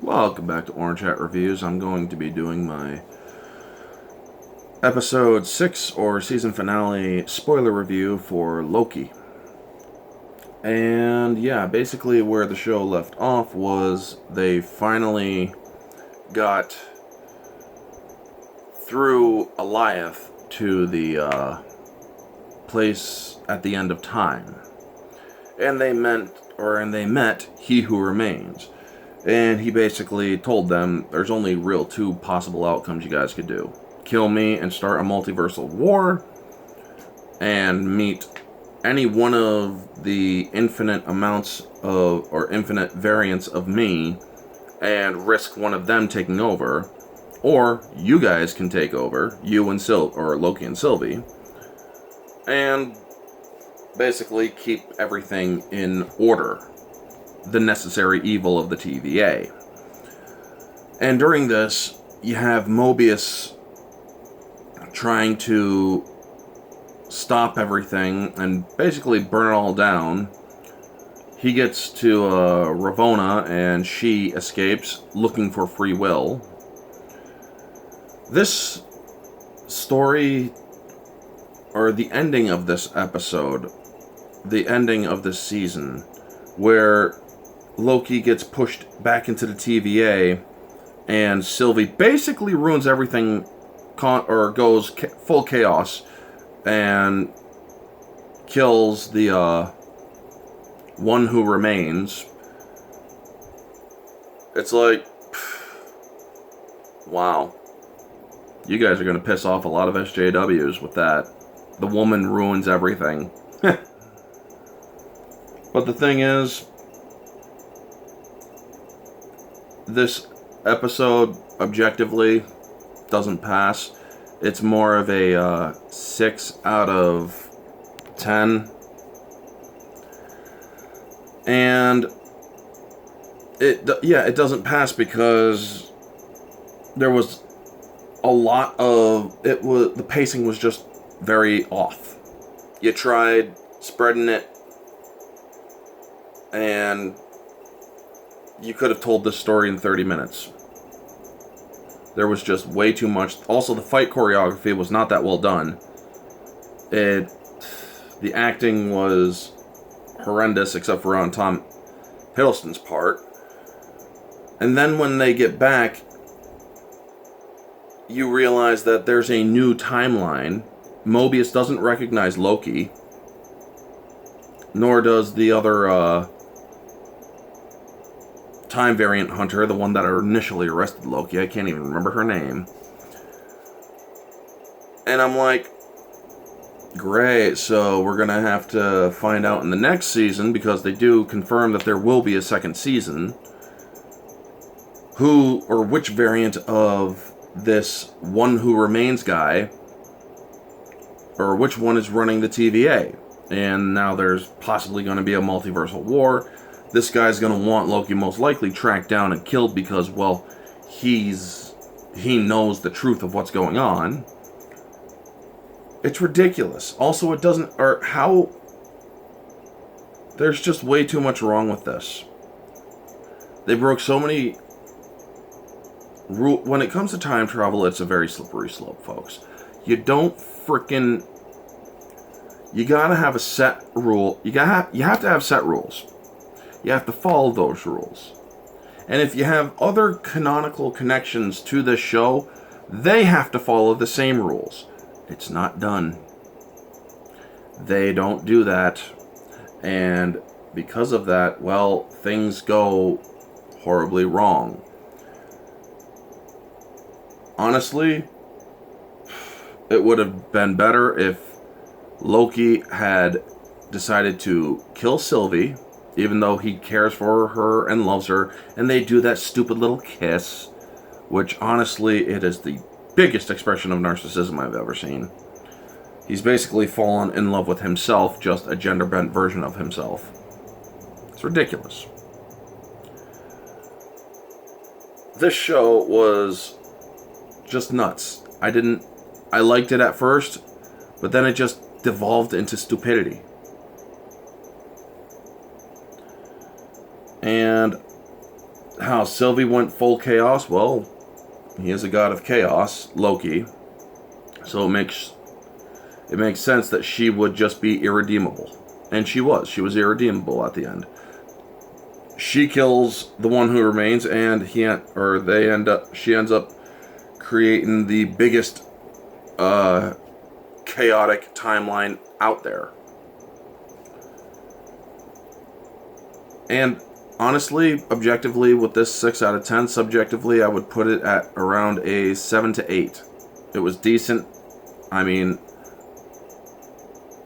Welcome back to Orange Hat Reviews. I'm going to be doing my episode 6 or season finale spoiler review for Loki. And yeah, basically where the show left off was they finally got through Eliath to the place at the end of time. And they met He Who Remains. And he basically told them there's only real two possible outcomes you guys could do. Kill me and start a multiversal war, and meet any one of the infinite amounts of, or infinite variants of me, and risk one of them taking over. Or you guys can take over, you and or Loki and Sylvie, and basically keep everything in order. The necessary evil of the TVA. And during this, you have Mobius trying to stop everything and basically burn it all down. He gets to Ravonna, and she escapes, looking for free will. This story, or the ending of this episode, the ending of this season, where Loki gets pushed back into the TVA, and Sylvie basically ruins everything, or goes full chaos, and kills the one who remains. It's like, wow. You guys are going to piss off a lot of SJWs with that. The woman ruins everything. But the thing is, this episode, objectively, doesn't pass. It's more of a 6 out of 10. And it doesn't pass because there was a lot of, the pacing was just very off. You tried spreading it, and you could have told this story in 30 minutes. There was just way too much. Also, the fight choreography was not that well done. The acting was horrendous, except for on Tom Hiddleston's part. And then when they get back, you realize that there's a new timeline. Mobius doesn't recognize Loki, nor does the other time variant hunter, the one that initially arrested Loki. I can't even remember her name. And I'm like, great, so we're going to have to find out in the next season, because they do confirm that there will be a second season, who or which variant of this one who remains guy, or which one is running the TVA. And now there's possibly going to be a multiversal war. This guy's going to want Loki most likely tracked down and killed because, well, he knows the truth of what's going on. It's ridiculous. Also, it doesn't, or how, there's just way too much wrong with this. They broke so many rules. When it comes to time travel, it's a very slippery slope, folks. You don't frickin', you gotta have a set rule. You have to have set rules. You have to follow those rules. And if you have other canonical connections to this show, they have to follow the same rules. It's not done. They don't do that. And because of that, well, things go horribly wrong. Honestly, it would have been better if Loki had decided to kill Sylvie, even though he cares for her and loves her, and they do that stupid little kiss, which honestly, it is the biggest expression of narcissism I've ever seen. He's basically fallen in love with himself, just a gender-bent version of himself. It's ridiculous. This show was just nuts. I liked it at first, but then it just devolved into stupidity. And how Sylvie went full chaos. Well, he is a god of chaos, Loki. So it makes sense that she would just be irredeemable. And she was. She was irredeemable at the end. She kills the one who remains, and she ends up creating the biggest chaotic timeline out there. And honestly, objectively, with this 6 out of 10, subjectively, I would put it at around a 7 to 8. It was decent. I mean,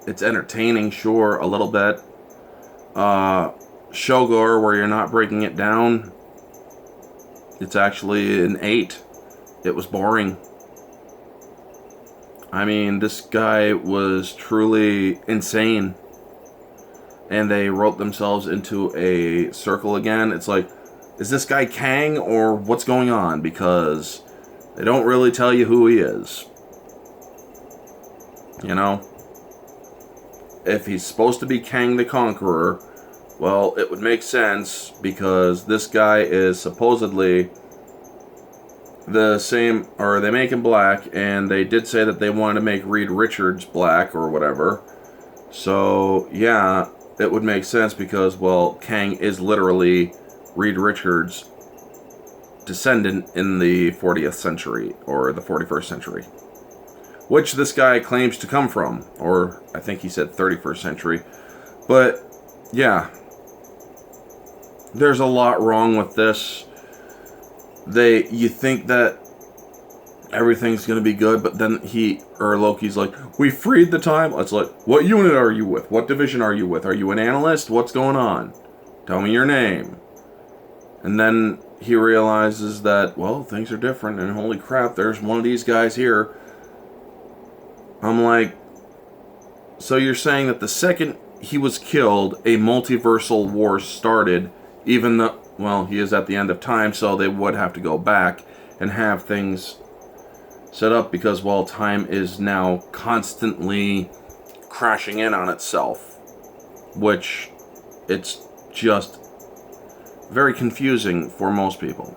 it's entertaining, sure, a little bit. Showgoer, where you're not breaking it down, it's actually an 8. It was boring. I mean, this guy was truly insane. And they wrote themselves into a circle again. It's like, is this guy Kang or what's going on? Because they don't really tell you who he is. You know? If he's supposed to be Kang the Conqueror, well, it would make sense because this guy is supposedly the same, or they make him black, and they did say that they wanted to make Reed Richards black or whatever. So, yeah, it would make sense because, well, Kang is literally Reed Richards' descendant in the 40th century, or the 41st century. Which this guy claims to come from, or I think he said 31st century. But, yeah, there's a lot wrong with this. You think that everything's going to be good, but then Loki's like, we freed the time. It's like, what unit are you with? What division are you with? Are you an analyst? What's going on? Tell me your name. And then he realizes that, well, things are different, and holy crap, there's one of these guys here. I'm like, so you're saying that the second he was killed, a multiversal war started, even though, well, he is at the end of time, so they would have to go back and have things set up because, well, time is now constantly crashing in on itself, which it's just very confusing for most people.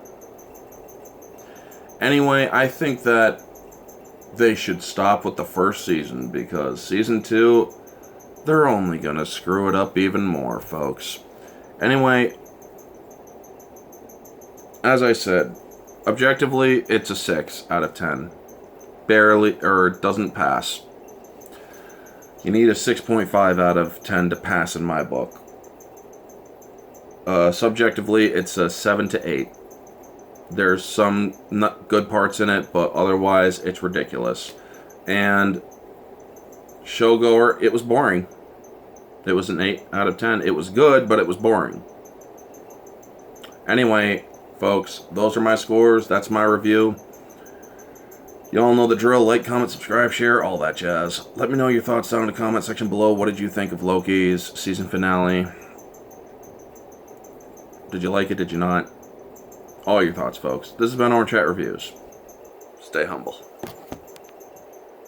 Anyway, I think that they should stop with the first season because season 2, they're only going to screw it up even more, folks. Anyway, as I said, objectively, it's a 6 out of 10. Barely, or doesn't pass. You need a 6.5 out of 10 to pass in my book. Subjectively, it's a 7 to 8. There's some not good parts in it, but otherwise, it's ridiculous. And Showgoer, it was boring. It was an 8 out of 10. It was good, but it was boring. Anyway, folks, those are my scores. That's my review. Y'all know the drill. Like, comment, subscribe, share, all that jazz. Let me know your thoughts down in the comment section below. What did you think of Loki's season finale? Did you like it? Did you not? All your thoughts, folks. This has been Orange Chat Reviews. Stay humble.